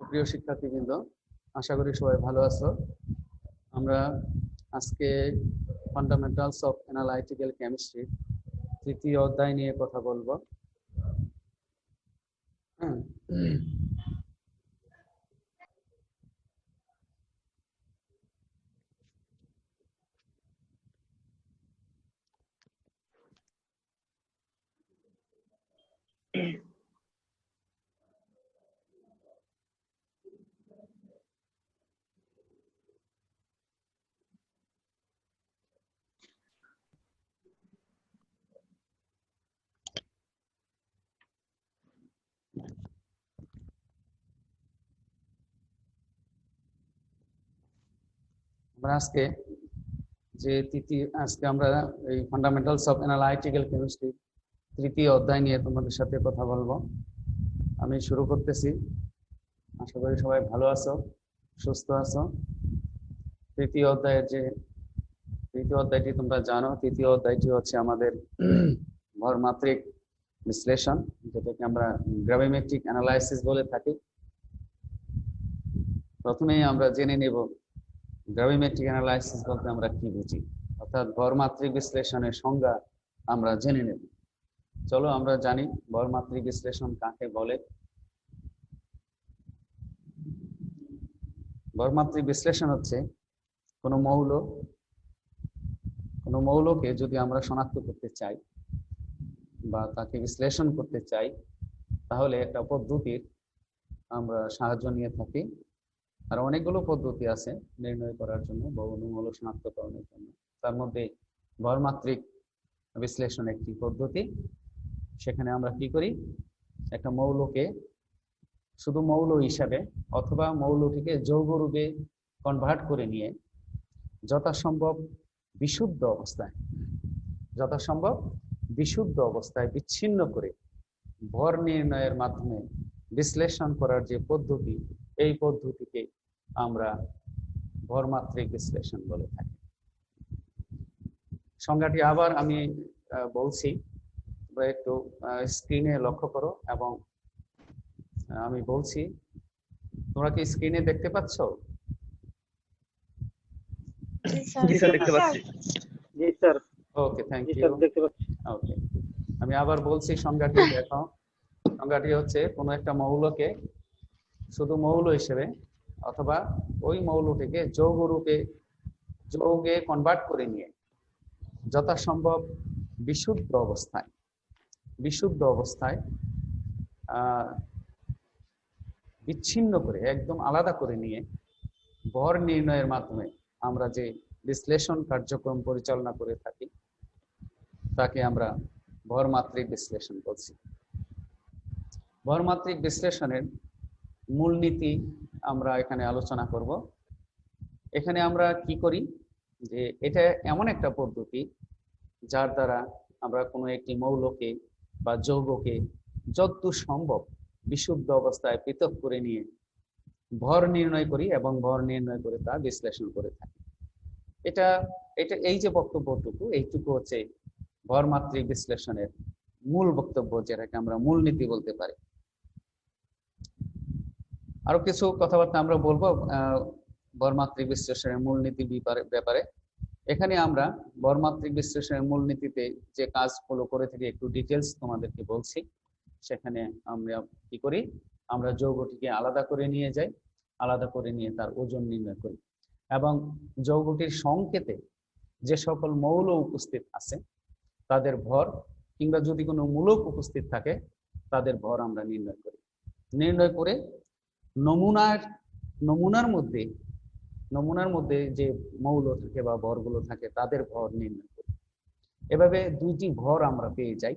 প্রিয় শিক্ষার্থীবৃন্দ, আশা করি সবাই ভালো আছো। আমরা আজকে ফান্ডামেন্টালস অফ অ্যানালাইটিক্যাল কেমিস্ট্রি তৃতীয় অধ্যায় নিয়ে কথা বলবো। আমরা আজকে আমরা এই ফান্ডামেন্টালস অফ অ্যানালাইটিক্যাল কেমিস্ট্রি তৃতীয় অধ্যায় নিয়ে তোমাদের সাথে কথা বলবো। আমি শুরু করতেছি। আশা করি সবাই ভালো আছো, সুস্থ আছো। তৃতীয় অধ্যায়টি তোমরা জানো। তৃতীয় অধ্যায়টি হচ্ছে আমাদের ভরমাত্রিক বিশ্লেষণ, যেটাকে আমরা গ্রাভিমেট্রিক অ্যানালাইসিস বলে থাকি। প্রথমেই আমরা জেনে নেব গ্রাভিমেট্রিক অ্যানালাইসিস বলতে আমরা কি বুঝি, অর্থাৎ ভরমাত্রিক বিশ্লেষণের সংজ্ঞা আমরা জেনে নেব। চলো আমরা জানি ভরমাত্রিক বিশ্লেষণ কাকে বলে। ভরমাত্রিক বিশ্লেষণ হচ্ছে কোনো মৌলকে যদি আমরা শনাক্ত করতে চাই বা তাকে বিশ্লেষণ করতে চাই, তাহলে একটা পদ্ধতির আমরা সাহায্য নিয়ে থাকি। আর অনেকগুলো পদ্ধতি আছে নির্ণয় করার জন্য বা মৌল শনাক্তকরণের জন্য। তার মধ্যে ভরমাত্রিক বিশ্লেষণ একটি পদ্ধতি। সেখানে আমরা কি করি, একটা মৌলকে শুধু মৌল হিসাবে অথবা মৌলটিকে যৌগ রূপে কনভার্ট করে নিয়ে যথাসম্ভব বিশুদ্ধ অবস্থায় বিচ্ছিন্ন করে ভর নির্ণয়ের মাধ্যমে বিশ্লেষণ করার যে পদ্ধতি, এই পদ্ধতিকে আমরা ভরমাত্রিক বিশ্লেষণ বলে থাকি। সংজ্ঞাটি আবার আমি বলছি, তোমরা একটু স্ক্রিনে লক্ষ্য করো এবং আমি বলছি। তোমরা কি স্ক্রিনে দেখতে পাচ্ছ? জি স্যার, দেখতে পাচ্ছি। জি স্যার। Okay, thank you. দেখতে পাচ্ছি। ওকে, আমি আবার বলছি সংজ্ঞাটি দেখো। সংজ্ঞাটি হচ্ছে কোনো একটা মৌলকে শুধু মৌল হিসেবে অথবা ওই মৌলটিকে যৌগে কনভার্ট করে নিয়ে যথাসম্ভব বিশুদ্ধ অবস্থায় বিচ্ছিন্ন করে একদম আলাদা করে নিয়ে ভর নির্ণয়ের মাধ্যমে আমরা যে বিশ্লেষণ কার্যক্রম পরিচালনা করে থাকি, তাকে আমরা ভরমাত্রিক বিশ্লেষণ বলছি। ভরমাত্রিক বিশ্লেষণের মূলনীতি আমরা এখানে আলোচনা করব। এখানে আমরা কি করি, যে এটা এমন একটা পদ্ধতি যার দ্বারা আমরা কোনো একটি মৌলকে বা যৌগকে যতদূর সম্ভব বিশুদ্ধ অবস্থায় পৃথক করে নিয়ে ভর নির্ণয় করি এবং ভর নির্ণয় করে তা বিশ্লেষণ করে থাকি। এটা এই যে বক্তব্যটুকু, এইটুকু হচ্ছে ভরমাত্রিক বিশ্লেষণের মূল বক্তব্য, যেটাকে আমরা মূলনীতি বলতে পারি। আরো কিছু কথাবার্তা আমরা বলবো ভরমাত্রিক বিশ্লেষণের মূলনীতি ব্যাপারে। এখানে আমরা ভরমাত্রিক বিশ্লেষণের মূলনীতিতে যে কাজগুলো করে থাকি একটু ডিটেলস তোমাদেরকে বলছি। সেখানে আমরা কি করি, আমরা যৌগটিকে আলাদা করে নিয়ে যাই, আলাদা করে নিয়ে তার ওজন নির্ণয় করি এবং যৌগটির সংকেতে যে সকল মৌল উপস্থিত আছে তাদের ভর, কিংবা যদি কোনো মূলক উপস্থিত থাকে তাদের ভর আমরা নির্ণয় করে নমুনার মধ্যে যে মৌল থাকে বা ভরগুলো থাকে তাদের ভর নির্ণয় করি। এভাবে দুইটি ভর আমরা পেয়ে যাই,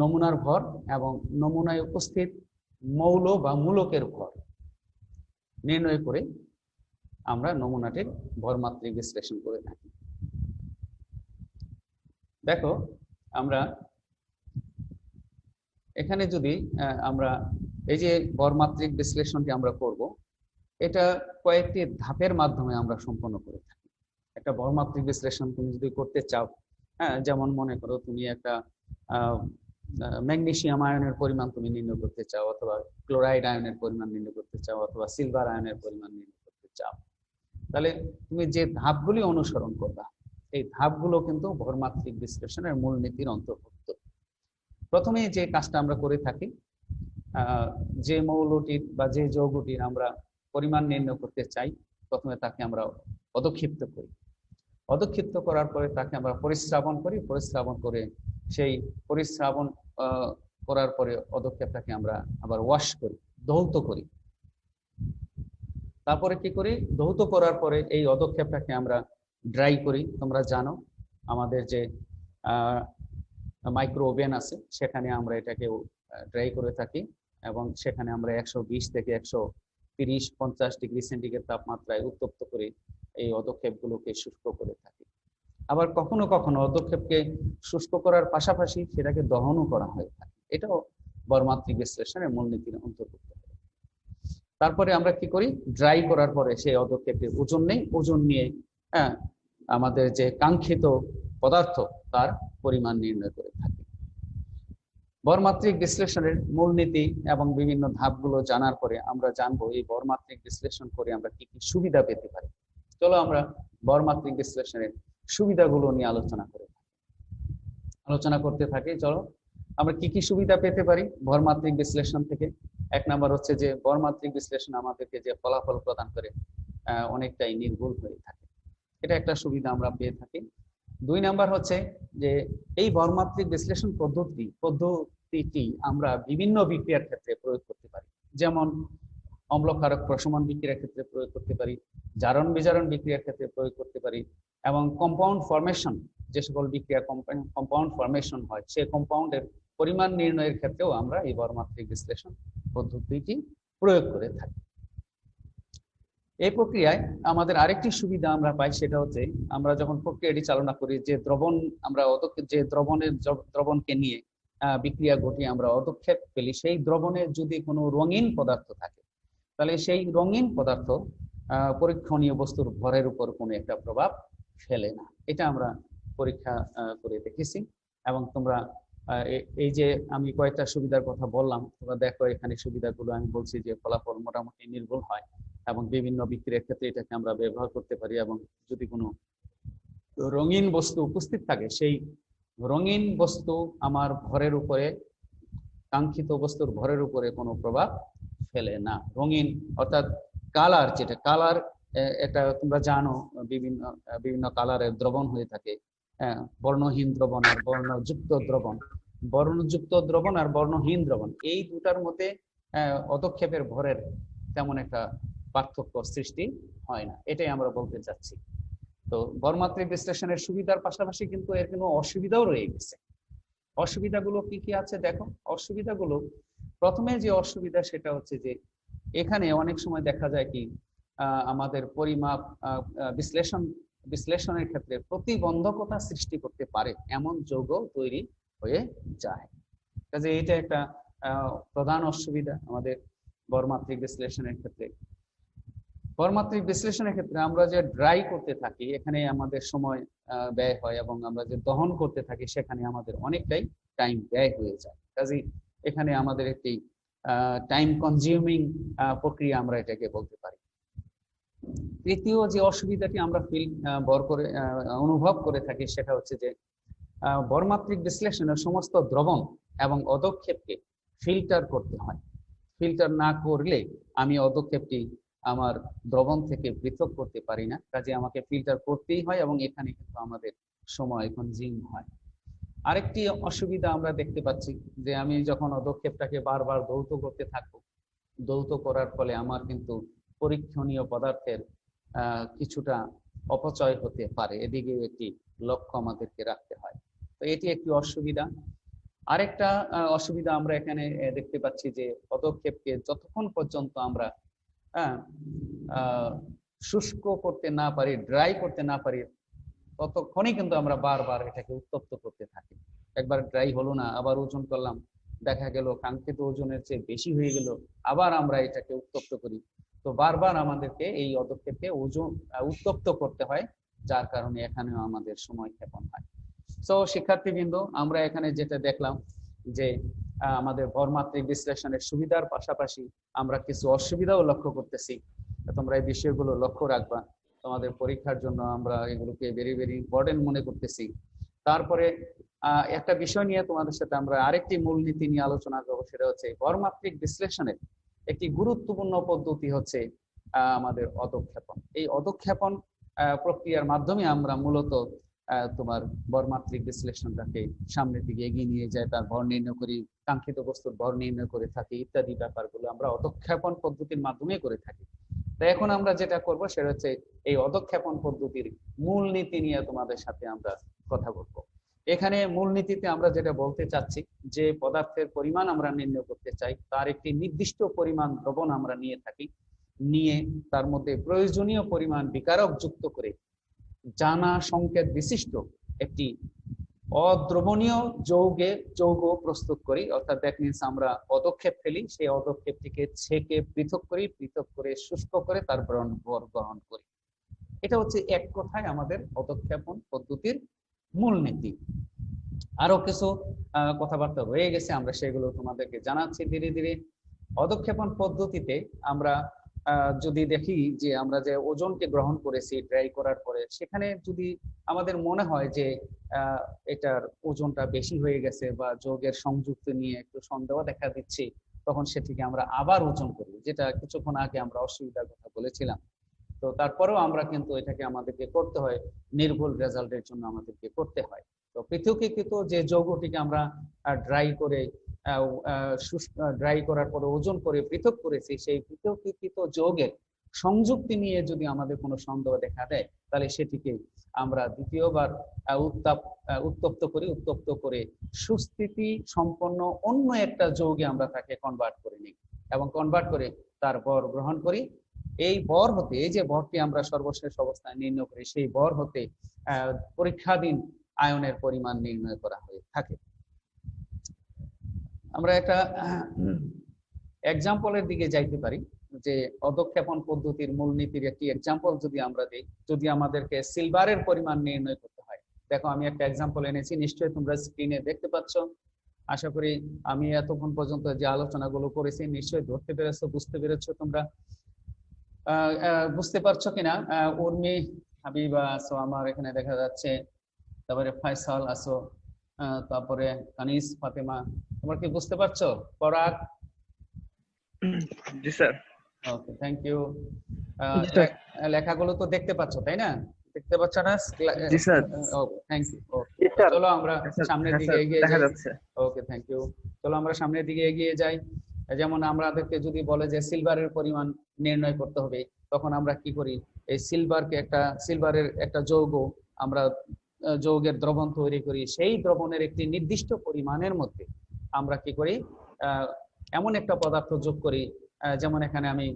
নমুনার ভর এবং নমুনায় উপস্থিত মৌল বা মূলকের ভর নির্ণয় করে আমরা নমুনাটির ভরমাত্রিক বিশ্লেষণ করে থাকি। দেখো, আমরা এখানে যদি আমরা এই যে ভরমাত্রিক বিশ্লেষণটি আমরা করব, এটা কয়েকটি ধাপের মাধ্যমে আমরা সম্পন্ন করে থাকি। একটা ভরমাত্রিক বিশ্লেষণ তুমি যদি করতে চাও, যেমন মনে করো তুমি একটা ম্যাগনেসিয়াম আয়নের পরিমাণ তুমি নির্ণয় করতে চাও, অথবা ক্লোরাইড আয়নের পরিমাণ নির্ণয় করতে চাও, অথবা সিলভার আয়নের পরিমাণ নির্ণয় করতে চাও, তাহলে তুমি যে ধাপগুলি অনুসরণ করবা এই ধাপগুলো কিন্তু ভরমাত্রিক বিশ্লেষণের মূলনীতির অন্তর্ভুক্ত। প্রথমে যে কাজটা আমরা করে থাকি, যে মৌলটির বা যে যৌগটির আমরা পরিমাণ নির্ণয় করতে চাই, প্রথমে তাকে আমরা অধক্ষিপ্ত করি। অধক্ষিপ্ত করার পরে তাকে আমরা পরিস্রাবণ করি, পরিস্রাবণ করে সেই পরিস্রাবণ করার পরে অধক্ষেপটাকে আমরা আবার ওয়াশ করি, ধৌত করি। তারপরে কি করি, ধৌত করার পরে এই অধক্ষেপটাকে আমরা ড্রাই করি। তোমরা জানো আমাদের যে মাইক্রো ওভেন আছে সেখানে আমরা এটাকে ড্রাই করে থাকি, এবং সেখানে আমরা 120 থেকে 130-50 ডিগ্রি সেন্টিগ্রেড তাপমাত্রায় উত্তপ্ত করে এই অধক্ষেপগুলোকে শুষ্ক করে থাকি। আবার কখনো কখনো অধক্ষেপকে শুষ্ক করার পাশাপাশি সেটাকে দহনও করা হয়ে থাকে। এটাও ভরমাত্রিক বিশ্লেষণের মূলনীতির অন্তর্ভুক্ত। তারপরে আমরা কি করি, ড্রাই করার পরে সেই অধক্ষেপের ওজন নেই, ওজন নিয়ে আমাদের যে কাঙ্ক্ষিত পদার্থ তার পরিমাণ নির্ণয় করে থাকি। ভরমাত্রিক বিশ্লেষণের মূলনীতি এবং বিভিন্ন ধাপগুলো জানার পরে আমরা জানবো এই ভরমাত্রিক বিশ্লেষণ করে আমরা কি কি সুবিধা পেতে পারি। চলো আমরা ভরমাত্রিক বিশ্লেষণের সুবিধাগুলো নিয়ে আলোচনা করতে থাকি। চলো আমরা কি কি সুবিধা পেতে পারি ভরমাত্রিক বিশ্লেষণ থেকে। এক নাম্বার হচ্ছে যে ভরমাত্রিক বিশ্লেষণ আমাদেরকে যে ফলাফল প্রদান করে অনেকটাই নির্ভুল হয়ে থাকে, এটা একটা সুবিধা আমরা পেয়ে থাকি। 2 নাম্বার হচ্ছে যে এই ভরমাত্রিক বিশ্লেষণ পদ্ধতিটি আমরা বিভিন্ন বিক্রিয়ার ক্ষেত্রে প্রয়োগ করতে পারি। যেমন অম্লক্ষারক প্রশমন বিক্রিয়ার ক্ষেত্রে প্রয়োগ করতে পারি, জারণ বিজারণ বিক্রিয়ার ক্ষেত্রে প্রয়োগ করতে পারি, এবং কম্পাউন্ড ফরমেশন, যে সকল বিক্রিয়া কম্পাউন্ড ফরমেশন হয় সেই কম্পাউন্ডের পরিমাণ নির্ণয়ের ক্ষেত্রেও আমরা এই ভরমাত্রিক বিশ্লেষণ পদ্ধতিটি প্রয়োগ করে থাকি। এই প্রক্রিয়ায় আমাদের আরেকটি সুবিধা আমরা পাই, সেটা হচ্ছে আমরা যখন প্রক্রিয়াটি চালনা করি, যে দ্রবণ আমরা যে দ্রবণকে নিয়ে বিক্রিয়া ঘটিয়ে আমরা অধক্ষেপ ফেলি, সেই দ্রবণে যদি কোনো রঙিন পদার্থ থাকে তাহলে সেই রঙিন পদার্থ পরীক্ষণীয় বস্তুর ভরের উপর কোনো একটা প্রভাব ফেলে না। এটা আমরা পরীক্ষা করে দেখেছি। এবং তোমরা এই যে আমি কয়েকটা সুবিধার কথা বললাম, তোমরা দেখো এখানে সুবিধাগুলো আমি বলছি যে ফলাফল মোটামুটি নির্ভুল হয় এবং বিভিন্ন বিক্রিয়ার ক্ষেত্রে এটাকে আমরা ব্যবহার করতে পারি। এবং যদি কোনো রঙিন বস্তু উপস্থিত থাকে, সেই রঙিন বস্তু আমার ভরের উপরে, কাঙ্ক্ষিত বস্তুর ভরের উপরে কোনো প্রভাব ফেলে না। রঙিন অর্থাৎ কালার, যেটা কালার, এটা তোমরা জানো বিভিন্ন কালারের দ্রবণ হয়ে থাকে, বর্ণহীন দ্রবণ আর বর্ণযুক্ত দ্রবণ। বর্ণযুক্ত দ্রবণ আর বর্ণহীন দ্রবণ, এই দুটার মধ্যে অধক্ষেপের ভরের তেমন একটা পার্থক্য সৃষ্টি হয় না, এটাই আমরা বলতে চাচ্ছি। তো ভরমাত্রিক বিশ্লেষণের সুবিধার পাশাপাশি কিন্তু এর কোনো অসুবিধাও রয়ে গেছে। অসুবিধাগুলো কি কি আছে দেখো। অসুবিধাগুলো, প্রথমে যে অসুবিধা সেটা হচ্ছে যে এখানে অনেক সময় দেখা যায় কি আমাদের পরিমাপ বিশ্লেষণের ক্ষেত্রে প্রতিবন্ধকতা সৃষ্টি করতে পারে এমন যৌগ তৈরি হয়ে যায়। কাজে এটা একটা প্রধান অসুবিধা আমাদের ভরমাত্রিক বিশ্লেষণের ক্ষেত্রে। ভরমাত্রিক বিশ্লেষণের ক্ষেত্রে আমরা যে ড্রাই করতে থাকি এখানে আমাদের সময় ব্যয় হয়, এবং আমরা যে দহন করতে থাকি সেখানে আমাদের অনেকটাই টাইম ব্যয় হয়ে যায়। কাজে এখানে আমাদের একটি টাইম কনজিউমিং প্রক্রিয়া আমরা এটাকে বলতে পারি। তৃতীয় যে অসুবিধাটি আমরা অনুভব করে থাকি সেটা হচ্ছে যে ভরমাত্রিক বিশ্লেষণের সমস্ত দ্রবণ এবং অধক্ষেপকে ফিল্টার করতে হয়। ফিল্টার না করলে আমি অধক্ষেপটি আমার দ্রবণ থেকে পৃথক করতে পারি না, কাজে আমাকে ফিল্টার করতেই হয়, এবং এখানে কিন্তু আমাদের সময় কনজিউম হয়। আরেকটি অসুবিধা আমরা দেখতে পাচ্ছি যে আমি যখন অধক্ষেপটাকে বারবার ধৌত করতে থাকবো, ধৌত করার ফলে আমার কিন্তু পরীক্ষণীয় পদার্থের কিছুটা অপচয় হতে পারে, এদিকে একটি লক্ষ্য আমাদেরকে রাখতে হয়। তো এটি একটি অসুবিধা। আরেকটা অসুবিধা আমরা এখানে দেখতে পাচ্ছি যে পদক্ষেপকে যতক্ষণ পর্যন্ত আমরা শুষ্ক করতে না পারি, ড্রাই করতে না পারি, ততক্ষণই কিন্তু আমরা বারবার এটাকে উত্তপ্ত করতে থাকি। একবার ড্রাই হলো না, আবার ওজন করলাম, দেখা গেল কাঙ্ক্ষিত ওজনের চেয়ে বেশি হয়ে গেল, আবার আমরা এটাকে উত্তপ্ত করি। তো বারবার আমাদেরকে এই পদক্ষেপকে উত্তপ্ত করতে হয়, যার কারণে এখানেও আমাদের সময় ক্ষেপণ হয়। তো শিক্ষার্থীবৃন্দ, আমরা এখানে যেটা দেখলাম যে আমাদের ভরমাত্রিক বিশ্লেষণের সুবিধার পাশাপাশি আমরা কিছু অসুবিধাও লক্ষ্য করতেছি। তোমরা এই বিষয়গুলো লক্ষ্য রাখবা, তোমাদের পরীক্ষার জন্য আমরা এগুলোকে ভেরি ভেরি ইম্পর্টেন্ট মনে করতেছি। তারপরে একটা বিষয় নিয়ে তোমাদের সাথে আমরা আরেকটি মূলনীতি নিয়ে আলোচনা করবো, সেটা হচ্ছে ভরমাত্রিক বিশ্লেষণের একটি গুরুত্বপূর্ণ পদ্ধতি হচ্ছে আমাদের অধঃক্ষেপণ। এই অধঃক্ষেপণ প্রক্রিয়ার মাধ্যমে আমরা মূলত তোমার ভরমাত্রিক বিশ্লেষণটাকে সামনের দিকে এগিয়ে নিয়ে যায়, তার ভর নির্ণয় করি, কাঙ্ক্ষিত বস্তুর ভর নির্ণয় করে থাকি, ইত্যাদি ব্যাপারগুলো আমরা অধঃক্ষেপণ পদ্ধতির মাধ্যমে করে থাকি। তাই এখন আমরা যেটা করব সেটা হচ্ছে এই অধঃক্ষেপণ পদ্ধতির মূলনীতি নিয়ে তোমাদের সাথে আমরা কথা বলবো। এখানে মূলনীতিতে আমরা যেটা বলতে চাচ্ছি, যে পদার্থের পরিমাণ আমরা নির্ণয় করতে চাই, তার একটি নির্দিষ্ট পরিমাণ দ্রবণ আমরা নিয়ে থাকি, নিয়ে তার মধ্যে প্রয়োজনীয় পরিমাণ বিকারক যুক্ত করে জানা সংকেত বিশিষ্ট একটি অদ্রবণীয় যৌগ প্রস্তুত করি। অর্থাৎ দ্যাট মিনস আমরা পদক্ষেপ ফেলি, সেই পদক্ষেপটিকে ছেঁকে পৃথক করি, পৃথক করে শুষ্ক করে তারপর গ্রহণ করি। এটা হচ্ছে এক কথায় আমাদের পদক্ষেপণ পদ্ধতির মূলনীতি। আরো কিছু কথাবার্তা রয়ে গেছে, আমরা সেগুলো তোমাদেরকে জানাচ্ছি ধীরে ধীরে। পদক্ষেপণ পদ্ধতিতে আমরা যদি দেখি যে আমরা যে ওজনকে গ্রহণ করেছি ড্রাই করার পরে, সেখানে যদি আমাদের মনে হয় যে এটার ওজনটা বেশি হয়ে গেছে বা যৌগের সংযুক্ত নিয়ে একটু সন্দেহ দেখা দিচ্ছে, তখন সেটিকে আমরা আবার ওজন করি, যেটা কিছুক্ষণ আগে আমরা অসুবিধার কথা বলেছিলাম। তো তারপরেও আমরা কিন্তু এটাকে আমাদেরকে করতে হয়, নির্ভুল রেজাল্টের জন্য আমাদেরকে করতে হয়। তো পৃথকীকৃত যে যৌগটিকে আমরা ড্রাই করে ড্রাই করার পরে ওজন করে পৃথক করেছি, সেই পৃথকীকৃত যৌগের সংযুক্তি নিয়ে যদি আমাদের কোনো সন্দেহ দেখা দেয়, তাহলে সেটিকে আমরা দ্বিতীয়বার উত্তপ্ত করে সুস্থিতি সম্পন্ন অন্য একটা যৌগে আমরা তাকে কনভার্ট করে নিই এবং কনভার্ট করে তার ভর গ্রহণ করি। এই ভর হতে, এই যে ভরটি আমরা সর্বশেষ অবস্থায় নির্ণয় করি, সেই ভর হতে পরীক্ষাধীন আয়নের পরিমাণ নির্ণয় করা হয়ে থাকে। আমরা একটা এক্সাম্পলের দিকে যাইতে পারি, যে অধঃক্ষেপণ পদ্ধতির মূলনীতির একটি এক্সাম্পল যদি আমরা দিই। যদি আমাদেরকে সিলভারের পরিমাণ নির্ণয় করতে হয়, দেখো আমি একটা এক্সাম্পল এনেছি, নিশ্চয়ই তোমরা স্ক্রিনে দেখতে পাচ্ছ। আশা করি আমি এতক্ষণ পর্যন্ত যে আলোচনাগুলো করেছি নিশ্চয়ই ধরতে পেরেছো, বুঝতে পেরেছো। তোমরা বুঝতে পারছো কিনা? উর্মি, হাবিবা আছো আমার এখানে দেখা যাচ্ছে, তারপরে ফয়সাল আছো, তারপরে কানিস, ফাতেমা, তোমরা কি বুঝতে পারছো? পরাগ? জি স্যার। Okay, thank you. লেখাগুলো তো দেখতে পাচ্ছ, তাই না? দেখতে পাচ্ছ না? জি স্যার। Okay, thank you. চলো আমরা সামনের দিকে এগিয়ে যাই। Okay, thank you. চলো আমরা সামনের দিকে এগিয়ে যাই। যেমন আমাদেরকে যদি বলে যে সিলভারের পরিমাণ নির্ণয় করতে হবে, তখন আমরা কি করি? এই সিলভারের একটা যৌগ, আমরা যৌগের দ্রবণ তৈরি করি। সেই দ্রবণের একটি নির্দিষ্ট পরিমাণের মধ্যে আমরা কি করি? এমন একটা পদার্থ যোগ করি, যেমন এখানে আমি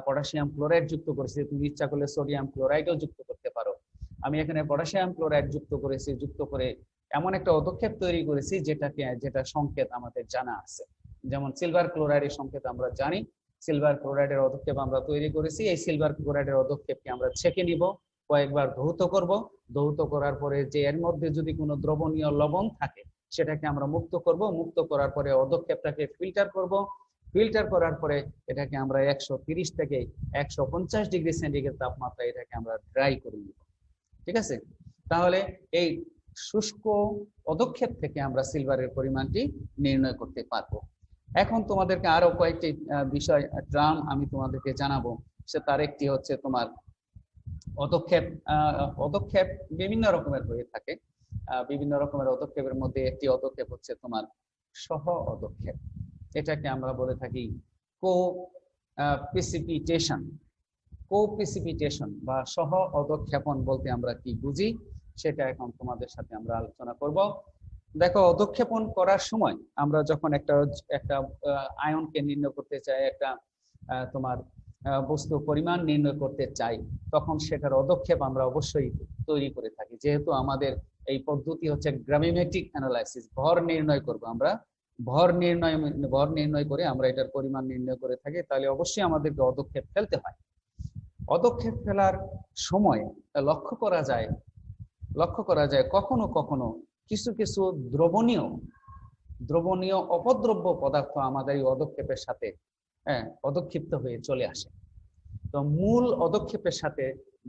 পটাশিয়াম ক্লোরাইড যুক্ত করেছি, তুমি ইচ্ছা করলে সোডিয়াম ক্লোরাইডও যুক্ত করতে পারো। আমি এখানে পটাশিয়াম ক্লোরাইড যুক্ত করেছি, যুক্ত করে এমন একটা অধঃক্ষেপ তৈরি করেছি যেটা সংকেত আমাদের জানা আছে। যেমন সিলভার ক্লোরাইডের সংকেত আমরা জানি, সিলভার ক্লোরাইডের অধঃক্ষেপ আমরা তৈরি করেছি। এই সিলভার ক্লোরাইডের অধঃক্ষেপকে আমরা ছেঁকে নিব, কয়েকবার ধৌত করব। ধৌত করার পরে যে এর মধ্যে যদি কোনো দ্রবণীয় লবণ থাকে, সেটাকে আমরা মুক্ত করব। মুক্ত করার পরে অধঃক্ষেপটাকে ফিল্টার করব। ফিল্টার করার পরে এটাকে আমরা 130 থেকে 150 ডিগ্রি সেন্টিগ্রেড তাপমাত্রায় এটাকে আমরা ড্রাই করে নিব। ঠিক আছে? তাহলে এই শুষ্ক অধঃক্ষেপ থেকে আমরা সিলভারের পরিমাণটি নির্ণয় করতে পারবো। এখন তোমাদেরকে আরো কয়েকটি বিষয় টার্ম আমি তোমাদেরকে জানাবো। সে তার একটি হচ্ছে তোমার অধঃক্ষেপ। অধঃক্ষেপ বিভিন্ন রকমের হয়ে থাকে। বিভিন্ন রকমের অধঃক্ষেপের মধ্যে একটি অধঃক্ষেপ হচ্ছে তোমার সহ অধঃক্ষেপ। এটাকে আমরা বলে থাকি কো-প্রিসিপিটেশন বা সহ অধঃক্ষেপণ বলতে আমরা কি বুঝি, সেটা এখন তোমাদের সাথে আমরা আলোচনা করব। দেখো, অধঃক্ষেপণ করার সময় আমরা যখন একটা আয়নকে নির্ণয় করতে চাই, একটা তোমার বস্তু পরিমাণ নির্ণয় করতে চাই, তখন সেটার অধঃক্ষেপ আমরা অবশ্যই তৈরি করে থাকি। যেহেতু আমাদের এই পদ্ধতি হচ্ছে গ্রাভিমেট্রিক অ্যানালাইসিস, ভর নির্ণয় করব আমরা, ভর নির্ণয় করে আমরা এটার পরিমাণ নির্ণয় করে থাকি, তাহলে অবশ্যই আমাদেরকে অধঃক্ষেপ ফেলতে হয়। অধঃক্ষেপ ফেলার সময় লক্ষ্য করা যায় কখনো কখনো কিছু দ্রবণীয় দ্রবণীয় অপদ্রব্য পদার্থ আমাদের এই অদক্ষেপের সাথে অদক্ষিপ্ত হয়ে চলে আসে। তো মূল অদক্ষেপের সাথে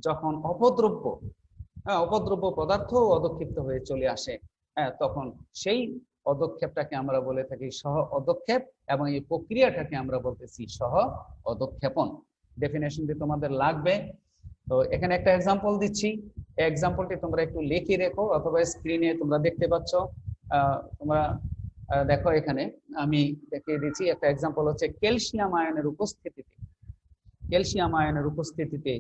যখন অপদ্রব্য পদার্থ অদক্ষিপ্ত হয়ে চলে আসে, তখন সেই অদক্ষেপটাকে আমরা বলে থাকি সহ অদক্ষেপ, এবং এই প্রক্রিয়াটাকে আমরা বলতেছি সহ অদক্ষেপণ। ডেফিনেশনটি তোমাদের লাগবে। তো এখানে একটা এক্সাম্পল দিচ্ছি, এই এক্সাম্পলটি তোমরা একটু লিখে রেখো, অথবা স্ক্রিনে তোমরা দেখতে পাচ্ছ। তোমরা দেখো, এখানে আমি দেখিয়ে দিচ্ছি একটা এক্সাম্পল হচ্ছে ক্যালসিয়াম আয়নের উপস্থিতিতে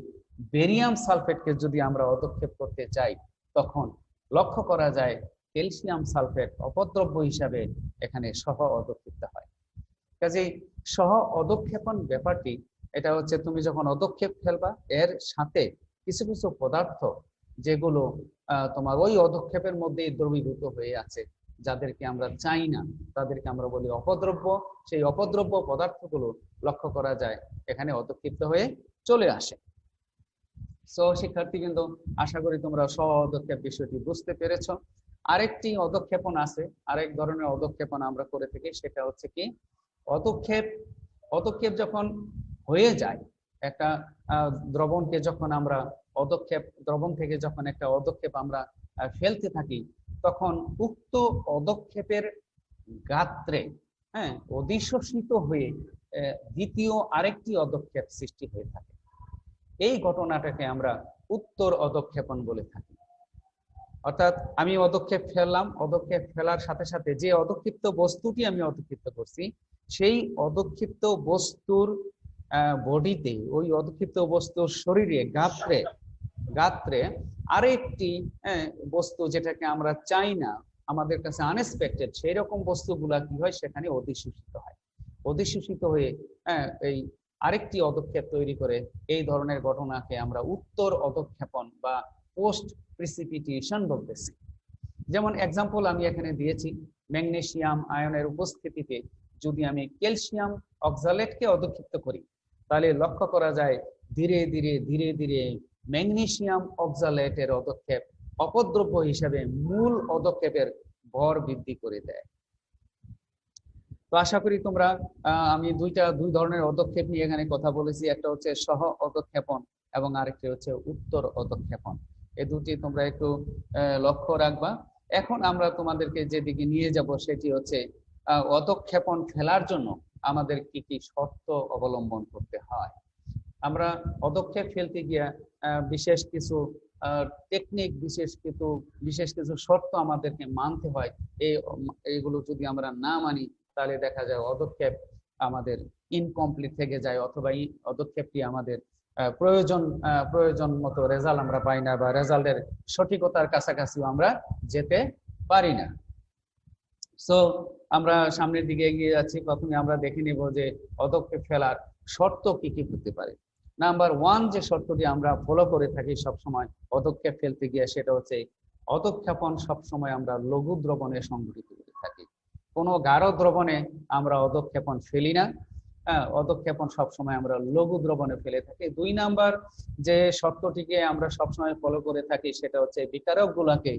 বেরিয়াম সালফেটকে যদি আমরা অদক্ষেপ করতে চাই, তখন লক্ষ্য করা যায় ক্যালসিয়াম সালফেট অপদ্রব্য হিসাবে এখানে সহ অদক্ষিপ্ত হয়। কাজেই সহ অদক্ষেপণ ব্যাপারটি এটা হচ্ছে, তুমি যখন অদক্ষেপ ফেলবা, এর সাথে কিছু কিছু পদার্থ যেগুলো তোমার ওই অদক্ষেপের মধ্যেই দ্রবীভূত হয়ে আছে, যাদেরকে আমরা চাই না, তাদেরকে আমরা বলি অপদ্রব্য। সেই অপদ্রব্য পদার্থগুলো লক্ষ্য করা যায় এখানে অদক্ষিপ্ত হয়ে চলে আসে। সো শিক্ষার্থী কিন্তু আশা করি তোমরা সহ অদক্ষেপ বিষয়টি বুঝতে পেরেছ। আরেকটি অদক্ষেপণ আছে, আরেক ধরনের অদক্ষেপণ আমরা করে থাকি, সেটা হচ্ছে কি অদক্ষেপ যখন হয়ে যায়, একটা দ্রবণকে যখন আমরা দ্রবণ থেকে যখন একটা অদক্ষেপ আমরা ফেলতে থাকি, তখন উক্ত অদক্ষেপের গাত্রে অধিশোষিত হয়ে দ্বিতীয় আরেকটি অদক্ষেপ সৃষ্টি হয়ে থাকে। এই ঘটনাটাকে আমরা উত্তর অদক্ষেপণ বলে থাকি। অর্থাৎ আমি অদক্ষেপ ফেললাম, অদক্ষেপ ফেলার সাথে সাথে যে অদক্ষিপ্ত বস্তুটি আমি অদক্ষিপ্ত করছি, সেই অদক্ষিপ্ত বস্তুর বডিতে, ওই অদক্ষিপ্ত বস্তুর শরীরে গাত্রে আরেকটি বস্তু, যেটাকে আমরা চাই না, আমাদের কাছে আনএক্সপেক্টেড, সেই রকম বস্তুগুলা কি হয়, সেখানে অধিশোষিত হয়ে এই আরেকটি অদক্ষেপ তৈরি করে। এই ধরনের ঘটনাকে আমরা উত্তর অদক্ষেপণ বা পোস্ট প্রিসিপিটেশন বলতেছি। যেমন এক্সাম্পল আমি এখানে দিয়েছি, ম্যাগনেসিয়াম আয়নের উপস্থিতিতে যদি আমি ক্যালসিয়াম অক্সালেটকে অদক্ষিপ্ত করি, তাহলে লক্ষ্য করা যায় ধীরে ধীরে ম্যাগনেসিয়াম অক্সালেটের অদক্ষেপ অপদ্রব্য হিসেবে মূল অদক্ষেপের ভর বৃদ্ধি করে দেয়। তো আশা করি তোমরা, আমি দুই ধরনের অদক্ষেপ নিয়ে এখানে কথা বলেছি, একটা হচ্ছে সহ অদক্ষেপণ এবং আরেকটি হচ্ছে উত্তর অদক্ষেপণ। এই দুটি তোমরা একটু লক্ষ্য রাখবা। এখন আমরা তোমাদেরকে যেদিকে নিয়ে যাব সেটি হচ্ছে অদক্ষেপণ ফেলার জন্য আমাদের কি কি শর্ত অবলম্বন করতে হয়। আমরা অদক্ষেপ ফেলতে গিয়ে বিশেষ কিছু টেকনিক, বিশেষ কিছু শর্ত আমাদেরকে মানতে হয়। এইগুলো যদি আমরা না মানি, তাহলে দেখা যায় অদক্ষেপ আমাদের ইনকমপ্লিট থেকে যায়, অথবা এই অদক্ষেপটি আমাদের প্রয়োজন মতো রেজাল্ট আমরা পাই না, বা রেজাল্টের সঠিকতার কাছাকাছিও আমরা যেতে পারি না। সো আমরা সামনের দিকে এগিয়ে যাচ্ছি। প্রথমে আমরা দেখে নিব যে অদক্ষেপ ফেলার শর্ত কি কি হতে পারে। নাম্বার 1 যে শর্তটি আমরা ফলো করে থাকি সবসময় অদক্ষেপ ফেলতে গিয়ে, সেটা হচ্ছে অদক্ষেপণ সবসময় আমরা লঘু দ্রবণে সংঘটিত করে থাকি। কোনো গাঢ় দ্রবণে আমরা অদক্ষেপণ ফেলি না। অদক্ষেপণ সবসময় আমরা লঘু দ্রবণে ফেলে থাকি। 2 নাম্বার যে শর্তটিকে আমরা সবসময় ফলো করে থাকি, সেটা হচ্ছে বিকারক গুলাকে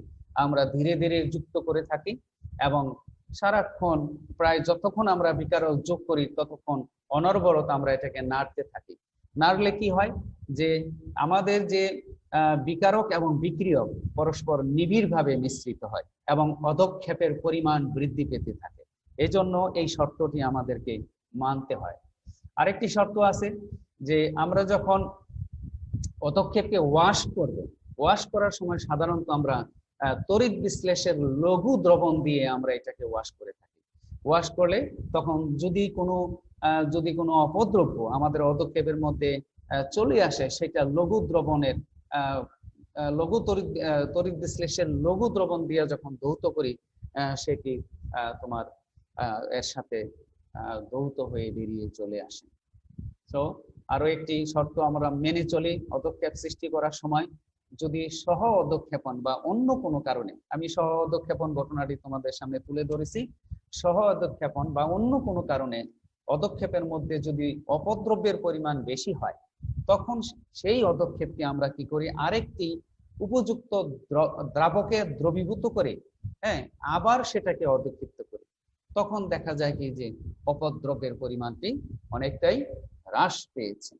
আমরা ধীরে ধীরে যুক্ত করে থাকি, এবং সারাক্ষণ প্রায় যতক্ষণ আমরা বিকারক যোগ করি ততক্ষণ অনর্বরত আমরা এটাকে নাড়তে থাকি। নাড়লে কি হয়, যে আমাদের যে বিকারক এবং বিক্রিয়ক পরস্পর নিবিড়ভাবে মিশ্রিত হয় এবং অদক্ষেপের পরিমাণ বৃদ্ধি পেতে থাকে। এজন্য এই শর্তটি আমাদেরকে মানতে হয়। আরেকটি শর্ত আছে, যে আমরা যখন অদক্ষেপকে ওয়াশ করার সময় সাধারণত আমরা তড়িৎ বিশ্লেষের লঘু দ্রবণ দিয়ে আমরা এটাকে ওয়াশ করে থাকি। ওয়াশ করলে তখন যদি কোনো অপদ্রব্য আমাদের অদক্ষেপের মধ্যে চলে আসে, সেটা লঘু দ্রবণের তড়িৎ বিশ্লেষের লঘু দ্রবণ দিয়ে যখন ধৌত করি, সেটি তোমার এর সাথে ধৌত হয়ে বেরিয়ে চলে আসে। তো আরো একটি শর্ত আমরা মেনে চলি অদক্ষেপ সৃষ্টি করার সময়। যদি সহ অদক্ষেপণ বা অন্য কোনো কারণে, আমি সহ অদক্ষেপণ ঘটনাটি তোমাদের সামনে তুলে ধরেছি, সহ অদক্ষেপণ বা অন্য কোনো কারণে অদক্ষেপের মধ্যে যদি অপদ্রব্যের পরিমাণ বেশি হয়, তখন সেই অদক্ষেপকে আমরা কি করি, আরেকটি উপযুক্ত দ্রাবকে দ্রবীভূত করে আবার সেটাকে অদক্ষিপ্ত করি। তখন দেখা যায় কি যে অপদ্রব্যের পরিমাণটি অনেকটাই হ্রাস পেয়েছে।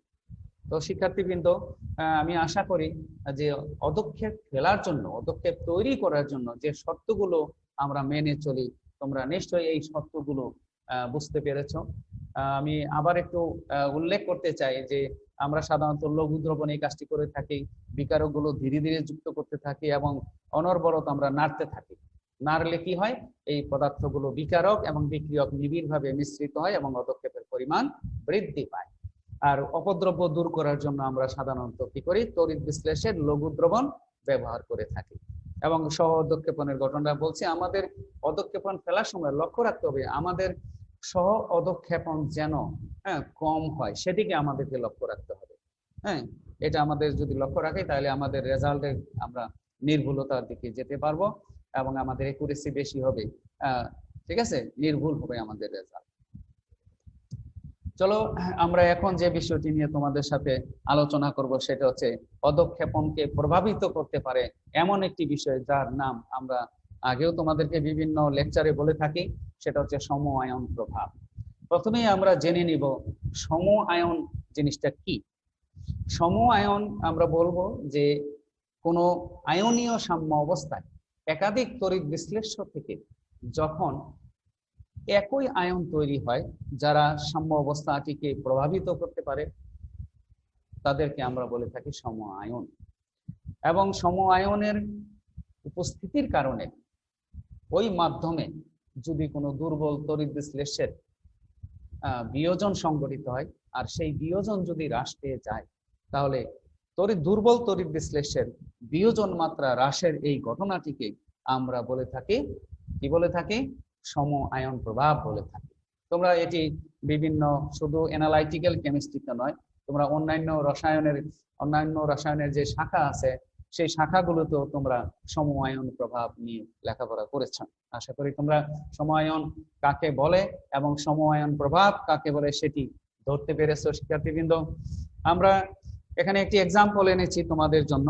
তো শিক্ষার্থীবৃন্দ, আমি আশা করি যে পদক্ষেপ ফেলার জন্য, পদক্ষেপ তৈরি করার জন্য যে শর্তগুলো আমরা মেনে চলি, তোমরা নিশ্চয়ই এই শর্তগুলো বুঝতে পেরেছ। আমি আবার একটু উল্লেখ করতে চাই যে আমরা সাধারণত লঘু দ্রবণে এই কাজটি করে থাকি, বিকারকগুলো ধীরে ধীরে যুক্ত করতে থাকি এবং অনর্বরত আমরা নাড়তে থাকি। নাড়লে কি হয়, এই পদার্থগুলো বিকারক এবং বিক্রিয়ক নিবিড়ভাবে মিশ্রিত হয় এবং পদক্ষেপের পরিমাণ বৃদ্ধি পায়। আর অপদ্রব্য দূর করার জন্য আমরা সাধারণত কি করি, তড়িৎ বিশ্লেষের লঘু দ্রবণ ব্যবহার করে থাকি। এবং সহ অধক্ষেপণের ঘটনা বলছি, আমাদের অধক্ষেপণ ফেলার সময় লক্ষ্য রাখতে হবে আমাদের সহ অধক্ষেপণ যেন কম হয়, সেদিকে আমাদেরকে লক্ষ্য রাখতে হবে। হ্যাঁ, এটা আমাদের যদি লক্ষ্য রাখি তাহলে আমাদের রেজাল্টে আমরা নির্ভুলতার দিকে যেতে পারবো এবং আমাদের একুরেসি বেশি হবে। ঠিক আছে, নির্ভুল হবে আমাদের রেজাল্ট। চলো আমরা এখন যে বিষয়টি নিয়ে তোমাদের সাথে আলোচনা করব সেটা হচ্ছে পদক্ষেপণকে প্রভাবিত করতে পারে এমন একটি বিষয় যার নাম আমরা আগেও তোমাদেরকে বিভিন্ন লেকচারে বলে থাকি, সেটা হচ্ছে সম আয়ন প্রভাব। প্রথমেই আমরা জেনে নিব সম আয়ন জিনিসটা কি। সম আয়ন আমরা বলবো যে কোনো আয়নীয় সাম্য অবস্থায় একাধিক তড়িৎ বিশ্লেষ্য থেকে যখন একই আয়ন তৈরি হয় যারা সাম্য অবস্থাটিকে প্রভাবিত করতে পারে, তাদেরকে আমরা বলে থাকি সম আয়ন। এবং সম আয়নের উপস্থিতির কারণে ওই মাধ্যমে যদি কোনো দুর্বল তড়িৎ বিশ্লেষ্যের বিয়োজন সংঘটিত হয় আর সেই বিয়োজন যদি হ্রাস পেয়ে যায়, তাহলে দুর্বল তড়িৎ বিশ্লেষ্যের বিয়োজন মাত্রা হ্রাসের এই ঘটনাটিকে আমরা বলে থাকি, কি বলে থাকি, সম আয়ন প্রভাব বলে থাকি। তোমরা এটি বিভিন্ন শুধু অ্যানালাইটিক্যাল কেমিস্ট্রিতে নয়, তোমরা অন্যান্য রসায়নের যে শাখা আছে সেই শাখাগুলোতেও তোমরা সম আয়ন প্রভাব নিয়ে লেখাপড়া করেছো। আশা করি তোমরা সম আয়ন কাকে বলে এবং সম আয়ন প্রভাব কাকে বলে সেটি ধরতে পেরেছো। শিক্ষার্থীবৃন্দ, আমরা এখানে একটি এক্সাম্পল এনেছি তোমাদের জন্য।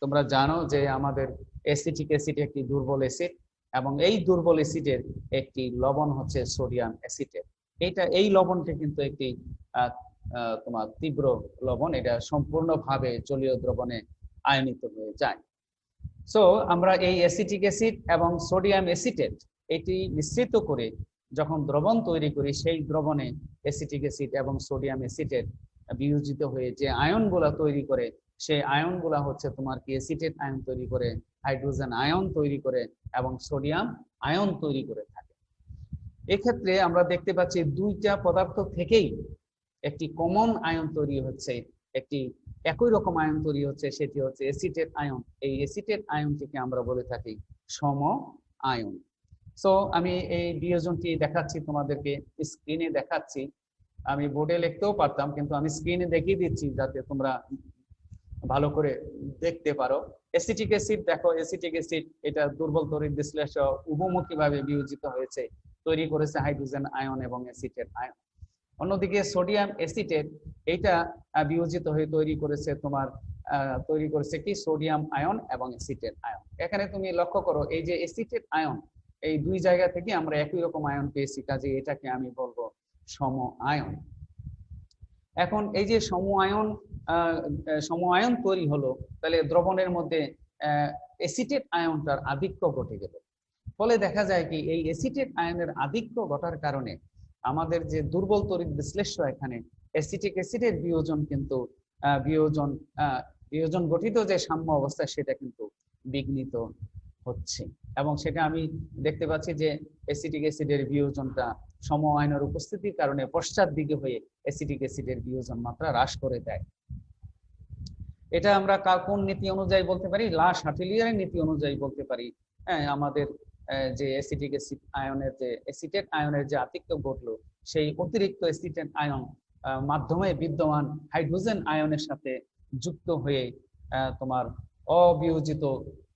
তোমরা জানো যে আমাদের অ্যাসিটিক অ্যাসিড একটি দুর্বল অ্যাসিড এবং এই দুর্বল অ্যাসিডের একটি লবণ হচ্ছে সোডিয়াম অ্যাসিটেট। এই লবণটি কিন্তু একটি তোমার তীব্র লবণ, এটা সম্পূর্ণভাবে জলীয় দ্রবণে আয়নিত হয়ে যায়। সো আমরা এই অ্যাসিটিক অ্যাসিড এবং সোডিয়াম অ্যাসিটেট এটি মিশ্রিত করে যখন দ্রবণ তৈরি করি, সেই দ্রবণে অ্যাসিটিক অ্যাসিড এবং সোডিয়াম অ্যাসিটেট বিয়োজিত হয়ে যে আয়নগুলা তৈরি করে, সেই আয়নগুলা হচ্ছে তোমার কি অ্যাসিটেট আয়ন তৈরি করে, হাইড্রোজেন আয়ন তৈরি করে এবং সোডিয়াম আয়ন তৈরি করে থাকে। এক্ষেত্রে আমরা দেখতে পাচ্ছি দুইটা পদার্থ থেকেই একটি কমন আয়ন তৈরি হচ্ছে, একটি একই রকম আয়ন তৈরি হচ্ছে, সেটি হচ্ছে অ্যাসিটেট আয়ন। এই অ্যাসিটেট আয়নটিকে আমরা বলে থাকি সম আয়ন। সো আমি এই বিয়োজনটি দেখাচ্ছি তোমাদেরকে, স্ক্রিনে দেখাচ্ছি। আমি বোর্ডে লিখতেও পারতাম, কিন্তু আমি স্ক্রিনে দেখিয়ে দিচ্ছি যাতে তোমরা ভালো করে দেখতে পারো। অ্যাসিটিক অ্যাসিড দেখো, অ্যাসিটিক অ্যাসিড এটা দুর্বল তড়িৎ বিশ্লেষ্য উভমুখী ভাবে বিয়োজিত হয়েছে, তৈরি করেছে হাইড্রোজেন আয়ন এবং অ্যাসিটেট আয়ন। অন্যদিকে সোডিয়াম অ্যাসিটেট এটা বিয়োজিত হয়ে তৈরি করেছে কি সোডিয়াম আয়ন এবং অ্যাসিটেট আয়ন। এখানে তুমি লক্ষ্য করো এই যে অ্যাসিটেট আয়ন, এই দুই জায়গা থেকে আমরা একই রকম আয়ন পেয়েছি, কাজে এটাকে আমি বলবো সম আয়ন। এখন এই যে সম আয়ন তৈরি হলো, তাহলে দ্রবণের মধ্যে অ্যাসিটেট আয়নটার আধিক্য ঘটে গেল। ফলে দেখা যায় কি এই অ্যাসিটেট আয়নের আধিক্য ঘটার কারণে আমাদের যে দুর্বল তড়িৎ বিশ্লেষ্য, এখানে অ্যাসিটিক অ্যাসিডের বিয়োজন কিন্তু বিয়োজন গঠিত যে সাম্য অবস্থা সেটা কিন্তু বিঘ্নিত হচ্ছে। এবং সেটা আমি দেখতে পাচ্ছি যে অ্যাসিটিক অ্যাসিডের বিয়োজনটা সম আয়নের উপস্থিতির কারণে পশ্চাৎ দিকে হয়ে অ্যাসিটিক অ্যাসিডের বিয়োজন মাত্রা হ্রাস করে দেয়। এটা আমরা কোন নীতি অনুযায়ী বলতে পারি? লা শাটিলিয়ারের নীতি অনুযায়ী বলতে পারি। হ্যাঁ, আমাদের যে অ্যাসিটিক অ্যাসিড আয়নের যে অ্যাসিটেট আয়নের যে আধিক্য ঘটলো, সেই অতিরিক্ত অ্যাসিটেট আয়ন মাধ্যমে বিদ্যমান হাইড্রোজেন আয়নের সাথে যুক্ত হয়ে তোমার অবিয়োজিত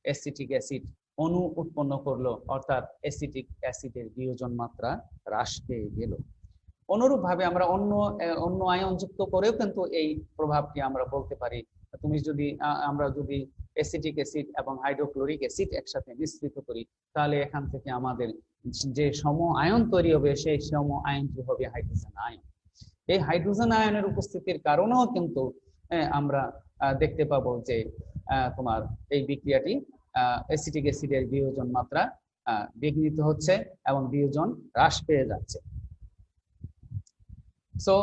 অ্যাসিটিক অ্যাসিড অণু উৎপন্ন করলো, অর্থাৎ অ্যাসিটিক অ্যাসিডের বিয়োজন মাত্রা হ্রাস পেয়ে গেল। অনুরূপভাবে আমরা অন্য আয়ন যুক্ত করেও কিন্তু এই প্রভাবটি আমরা বলতে পারি। আমরা যদি অ্যাসিটিক অ্যাসিড এবং হাইড্রোক্লোরিক অ্যাসিড একসাথে মিশ্রিত করি, তাহলে এখান থেকে আমাদের যে সম আয়ন তৈরি হবে সেই সম আয়নটি হবে হাইড্রোজেন আয়ন। এই হাইড্রোজেন আয়নের উপস্থিতির কারণেও কিন্তু আমরা দেখতে পাবো যে তোমার এই বিক্রিয়াটি অ্যাসিটিক অ্যাসিডের বিয়োজন মাত্রা বিঘ্নিত হচ্ছে এবং বিয়োজন হ্রাস পেয়ে যাচ্ছে। সো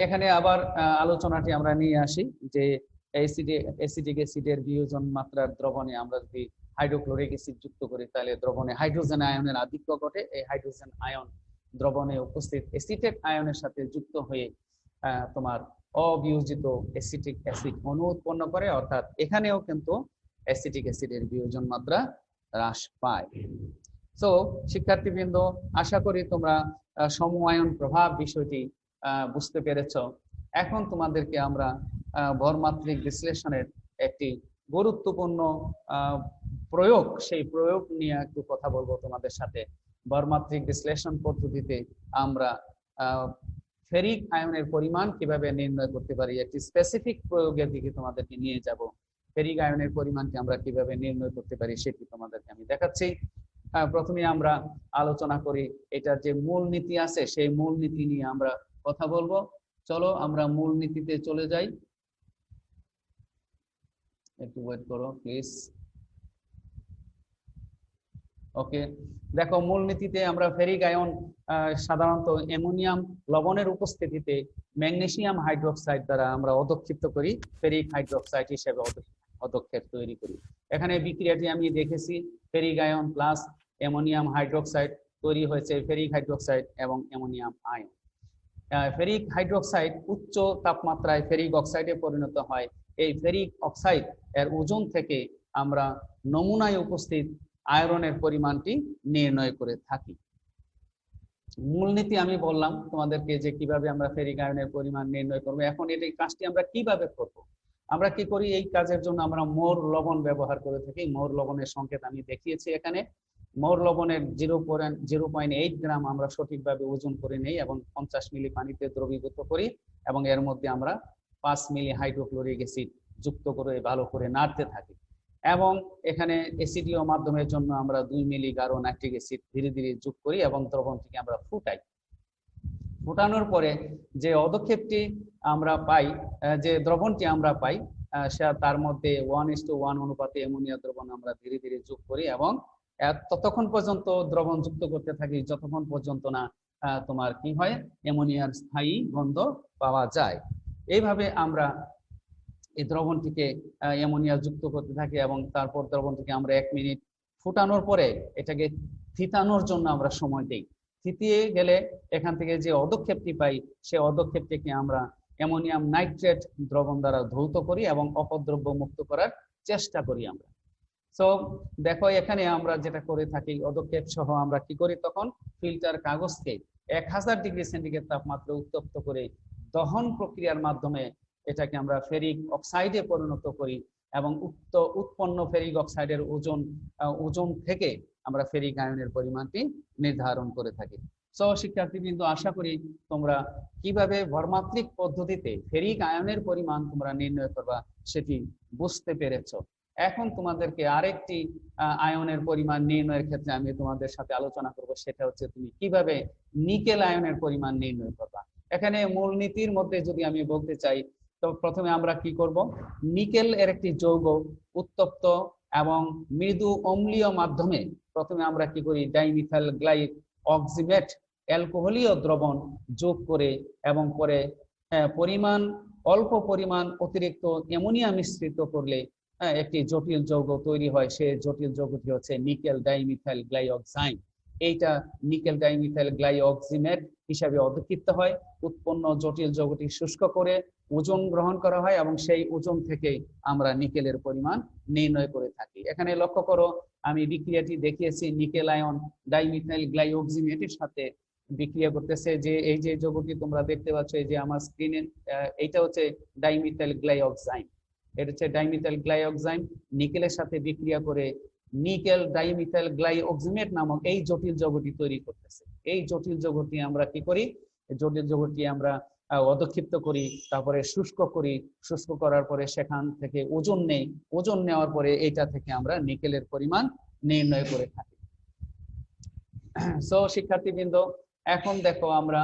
এখানে আবার আলোচনাটি আমরা নিয়ে আসি যে অ্যাসিটিক অ্যাসিডের বিয়োজন মাত্রার দ্রবণে আমরা যদি হাইড্রোক্লোরিক অ্যাসিড যুক্ত করি তাহলে দ্রবণে হাইড্রোজেন আয়নের আধিক্য ঘটে। এই হাইড্রোজেন আয়ন দ্রবণে উপস্থিত অ্যাসিটেট আয়নের সাথে যুক্ত হয়ে তোমার অবিয়োজিত অ্যাসিটিক অ্যাসিড অণু উৎপন্ন করে, অর্থাৎ এখানেও কিন্তু অ্যাসিটিক অ্যাসিডের বিয়োজন মাত্রা হ্রাস পায়। সো শিক্ষার্থীবৃন্দ, আশা করি তোমরা সম আয়ন প্রভাব বিষয়টি বুঝতে পেরেছ। এখন তোমাদেরকে আমরা ভরমাত্রিক বিশ্লেষণের একটি গুরুত্বপূর্ণ প্রয়োগ, সেই প্রয়োগ নিয়ে একটু কথা বলবো তোমাদের সাথে। ভরমাত্রিক বিশ্লেষণ পদ্ধতিতে আমরা ফেরিক আয়নের পরিমাণ কিভাবে নির্ণয় করতে পারি, একটি স্পেসিফিক প্রয়োগের দিকে তোমাদেরকে নিয়ে যাব। ফেরিক আয়নের পরিমাণকে আমরা কিভাবে নির্ণয় করতে পারি সেটি তোমাদেরকে আমি দেখাচ্ছি। প্রথমে আমরা আলোচনা করি এটার যে মূলনীতি আছে সেই মূলনীতি নিয়ে আমরা কথা বলবো। চলো আমরা মূলনীতিতে চলে যাই, একটু ওয়েট করো প্লিজ। ওকে, দেখো মূলনীতিতে আমরা ফেরিক আয়ন সাধারণত অ্যামোনিয়াম লবণের উপস্থিতিতে ম্যাগনেসিয়াম হাইড্রোক্সাইড দ্বারা আমরা অধক্ষিপ্ত করি, ফেরিক হাইড্রোক্সাইড হিসেবে অধক্ষেপ তৈরি করি। এখানে বিক্রিয়াটি আমি দেখেছি, ferric ion plus ammonium hydroxide তৈরি হয়েছে ফেরিক হাইড্রোক্সাইড এবং অ্যামোনিয়াম আয়ন। ফেরিক হাইড্রোক্সাইড উচ্চ তাপমাত্রায় ফেরিক অক্সাইডে পরিণত হয়। এই ফেরিক অক্সাইড এর ওজন থেকে আমরা নমুনায় উপস্থিত আয়রনের পরিমাণটি নির্ণয় করে থাকি। মূলনীতি আমি বললাম তোমাদেরকে যে কিভাবে আমরা ফেরিক আয়নের পরিমাণ নির্ণয় করব। এখন এই কাজটি আমরা কিভাবে করব? আমরা কি করি, এই কাজের জন্য আমরা মোর লবণ ব্যবহার করে থাকি। মোর লবণের সংকেত আমি দেখিয়েছি এখানে। মোর লবণের 0.8 গ্রাম আমরা সঠিকভাবে ওজন করে নেই এবং 50 মিলি পানিতে দ্রবীভূত করি এবং এর মধ্যে আমরা 5 মিলি হাইড্রোক্লোরিক অ্যাসিড যুক্ত করে ভালো করে নাড়তে থাকি। এবং এখানে অ্যাসিডীয় মাধ্যমের জন্য আমরা 2 মিলি গাঢ় নাইট্রিক অ্যাসিড ধীরে ধীরে যোগ করি এবং দ্রবণটিকে আমরা ফুটাই। ফুটানোর পরে যে অধক্ষেপটি আমরা পাই, যে দ্রবণটি আমরা পাই, তার মধ্যে 1:1 অনুপাতে অ্যামোনিয়া দ্রবণ আমরা ধীরে ধীরে যোগ করি এবং ততক্ষণ পর্যন্ত দ্রবণ যুক্ত করতে থাকি যতক্ষণ পর্যন্ত না তোমার কি হয়, অ্যামোনিয়ার স্থায়ী গন্ধ পাওয়া যায়। এইভাবে আমরা এই দ্রবণটিকে অ্যামোনিয়া যুক্ত করতে থাকি এবং তারপর দ্রবণটিকে আমরা 1 মিনিট ফুটানোর পরে এটাকে থিতানোর জন্য আমরা সময় দিই। থিতিয়ে গেলে এখান থেকে যে অধক্ষেপটি পাই সেই অধক্ষেপটিকে আমরা অ্যামোনিয়াম নাইট্রেট দ্রবণ দ্বারা ধৌত করি এবং অপদ্রব্য মুক্ত করার চেষ্টা করি আমরা। সো দেখো এখানে আমরা যেটা করে থাকি, অধক্ষেপ সহ আমরা কি করি, তখন ফিল্টার কাগজকে 1000 ডিগ্রি সেন্টিগ্রেড তাপমাত্রা উত্তপ্ত করে দহন প্রক্রিয়ার মাধ্যমে এটাকে আমরা ফেরিক অক্সাইডে পরিণত করি এবং উৎপন্ন ফেরিক অক্সাইডের ওজন থেকে আমরা ফেরিক আয়নের পরিমাণটি নির্ধারণ করে থাকি। সো শিক্ষার্থীবৃন্দ, আশা করি তোমরা কিভাবে ভরমাত্রিক পদ্ধতিতে ফেরিক আয়নের পরিমাণ তোমরা নির্ণয় করবা সেটি বুঝতে পেরেছ। এখন তোমাদেরকে আরেকটি আয়নের পরিমাণ নির্ণয়ের ক্ষেত্রে আমি তোমাদের সাথে আলোচনা করব, সেটা হচ্ছে তুমি কিভাবে নিকেল আয়নের পরিমাণ নির্ণয় করবা। এখানে মূলনীতির মধ্যে যদি আমি বলতে চাই, তো প্রথমে আমরা কি করব, নিকেল এর একটি যৌগ উত্তপ্ত এবং মৃদু অম্লীয় মাধ্যমে প্রথমে আমরা কি করি, ডাইমিথাইল গ্লাইঅক্সিমেট অ্যালকোহলীয় দ্রবণ যোগ করে এবং পরে অল্প পরিমাণ অতিরিক্ত অ্যামোনিয়া মিশ্রিত করলে একটি জটিল যৌগ তৈরি হয়। সেই জটিল যৌগটি হচ্ছে নিকেল ডাইমিথাইল গ্লাইঅক্সাইড। এইটা নিকেল ডাইমিথাইল গ্লাইঅক্সিমেট হিসাবে অধক্ষিপ্ত হয়। উৎপন্ন জটিল যৌগটি শুষ্ক করে ওজন গ্রহণ করা হয় এবং সেই ওজন থেকে আমরা নিকেলের পরিমাণ নির্ণয় করে থাকি। এখানে লক্ষ্য করো, আমি বিক্রিয়াটি দেখিয়েছি নিকেল আয়ন ডাইমিথাইল গ্লাইঅক্সিমেটের সাথে বিক্রিয়া করতেছে। যে এই যে যৌগটি তোমরা দেখতে পাচ্ছ, এই যে আমার স্ক্রিনে, এইটা হচ্ছে ডাইমিথাইল গ্লাইঅক্সাইড। এটা হচ্ছে ডাইমিথাইল গ্লাইঅক্সাইড নিকেলের সাথে বিক্রিয়া করে নিকেল ডাইমিথাইল গ্লাইঅক্সিমেট নামক এই জটিল যৌগটি তৈরি করতেছে। এই জটিল যৌগটি আমরা কি করি, জটিল যৌগটি আমরা অধক্ষিপ্ত করি, তারপরে শুষ্ক করি, শুষ্ক করার পরে সেখান থেকে ওজন নেই, ওজন নেওয়ার পরে এইটা থেকে আমরা নিকেলের পরিমাণ নির্ণয় করে থাকি। সো শিক্ষার্থীবৃন্দ, এখন দেখো আমরা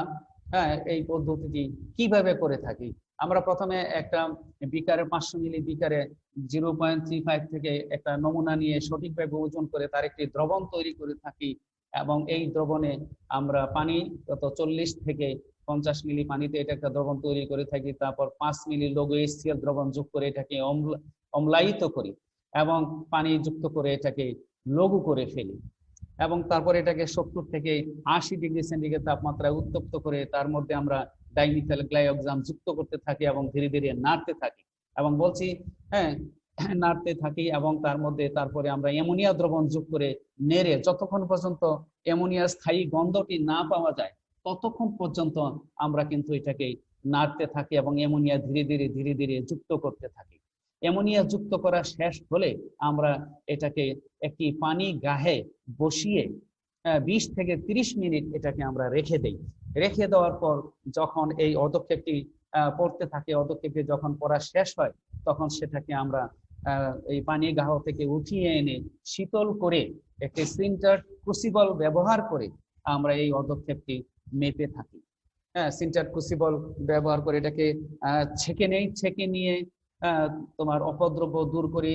এই পদ্ধতিটি কিভাবে করে থাকি। আমরা প্রথমে একটা বিকারে 500 মিলি বিকারে 0.35 থেকে একটা নমুনা নিয়ে সঠিকভাবে ওজন করে তার একটি দ্রবণ তৈরি করে থাকি, এবং এই দ্রবণে আমরা পানি গত 40 থেকে 50 মিলি পানিতে এটা একটা দ্রবণ তৈরি করে থাকি, তারপর 5 মিলি লঘু HCl দ্রবণ যোগ করে এটাকে অম্লায়িত করি এবং পানি যুক্ত করে এটাকে লঘু করে ফেলি, এবং তারপর এটাকে 70 থেকে 80 ডিগ্রি সেন্টিগ্রেড তাপমাত্রায় উত্তপ্ত করে তার মধ্যে আমরা ডাইমিথাইল গ্লাইকোজেন যুক্ত করতে থাকি এবং ধীরে ধীরে নাড়তে থাকি, এবং বলছি নাড়তে থাকি, এবং তার মধ্যে তারপরে আমরা অ্যামোনিয়া দ্রবণ যোগ করে নেড়ে যতক্ষণ পর্যন্ত অ্যামোনিয়ার স্থায়ী গন্ধটি না পাওয়া যায় ততক্ষণ পর্যন্ত আমরা কিন্তু এটাকে নাড়তে থাকি এবং অ্যামোনিয়া ধীরে ধীরে যুক্ত করতে থাকি। অ্যামোনিয়া যুক্ত করা শেষ হলে আমরা এটাকে একটি পানি গাহে বসিয়ে 20 থেকে 30 মিনিট এটাকে আমরা রেখে দেই। রেখে দেওয়ার পর যখন এই অধক্ষেপটি পড়তে থাকে, অধক্ষেপে যখন পড়া শেষ হয় তখন সেটাকে আমরা এই পানি গাহ থেকে উঠিয়ে এনে শীতল করে একটি সিন্টার ক্রুসিবল ব্যবহার করে আমরা এই অধক্ষেপটি মেপে থাকি। সিন্টার ক্রুসিবল ব্যবহার করে এটাকে ছেঁকে নেই, ছেঁকে নিয়ে তোমার অপদ্রব্য দূর করে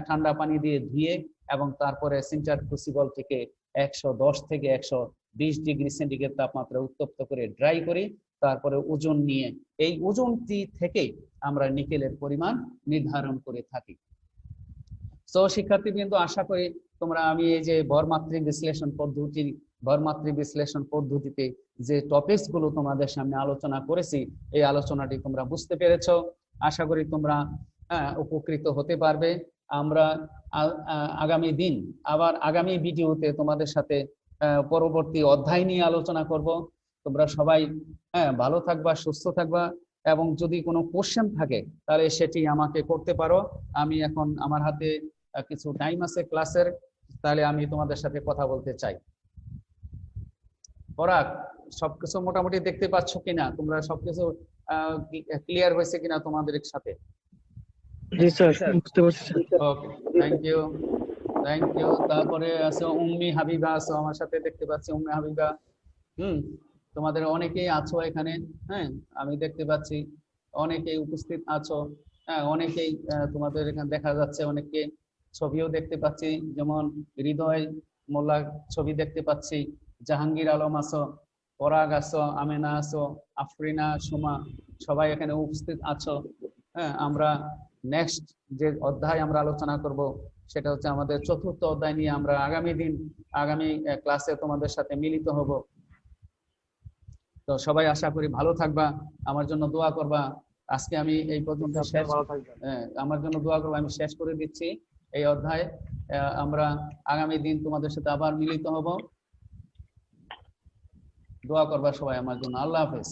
ঠান্ডা পানি দিয়ে ধুয়ে এবং তারপরে সিন্টার ক্রুসিবল থেকে 110 থেকে 120 ডিগ্রি সেন্টিগ্রেড তাপমাত্রা উত্তপ্ত করে ড্রাই করি, তারপরে ওজন নিয়ে এই ওজনটি থেকে আমরা নিকেলের পরিমাণ নির্ধারণ করে থাকি। তো শিক্ষার্থীবৃন্দ, আশা করি তোমরা আমি এই যে ভরমাত্রিক বিশ্লেষণ পদ্ধতিতে যে টপিকস গুলো তোমাদের সামনে আলোচনা করেছি এই আলোচনাটি তোমরা বুঝতে পেরেছো। আশা করি তোমরা উপকৃত হতে পারবে। আমরা আগামী দিন আবার আগামী ভিডিওতে তোমাদের সাথে পরবর্তী অধ্যায় নিয়ে আলোচনা করব। তোমরা সবাই ভালো থাকবা, সুস্থ থাকবা, এবং যদি কোনো কোশ্চেন থাকে তাহলে সেটি আমাকে করতে পারো। আমি এখন আমার হাতে কিছু টাইম আছে ক্লাসের, তাহলে আমি তোমাদের সাথে কথা বলতে চাই। পরাগ, সবকিছু মোটামুটি দেখতে পাচ্ছ কিনা? তোমরা সবকিছু ক্লিয়ার হয়েছে কিনা তোমাদের সাথে? জি স্যার, বুঝতে পারছি স্যার। Okay, thank you. তারপরে আছে উম্মি হাবিবা, আছো আমার সাথে, দেখতে পাচ্ছি উম্মি হাবিবা। তোমাদের অনেকেই আছো এখানে, আমি দেখতে পাচ্ছি অনেকেই উপস্থিত আছো। অনেকেই তোমাদের এখানে দেখা যাচ্ছে, অনেকে ছবিও দেখতে পাচ্ছি, যেমন হৃদয় মোল্লা ছবি দেখতে পাচ্ছি, জাহাঙ্গীর আলম আছো, পরাগ আছো, আমেনা আছো, আফরিনা, সুমা, সবাই এখানে উপস্থিত আছো। আমরা নেক্সট যে অধ্যায় আমরা আলোচনা করব সেটা হচ্ছে আমাদের চতুর্থ অধ্যায় নিয়ে আমরা আগামী ক্লাসে তোমাদের সাথে মিলিত হব। তো সবাই আশা করি ভালো থাকবা, আমার জন্য দোয়া করবা। আজকে আমি এই পর্যন্ত আমার জন্য দোয়া করবো, আমি শেষ করে দিচ্ছি এই অধ্যায়। আমরা আগামী দিন তোমাদের সাথে আবার মিলিত হব। দোয়া করবা সবাই আমার জন্য। আল্লাহ হাফেজ।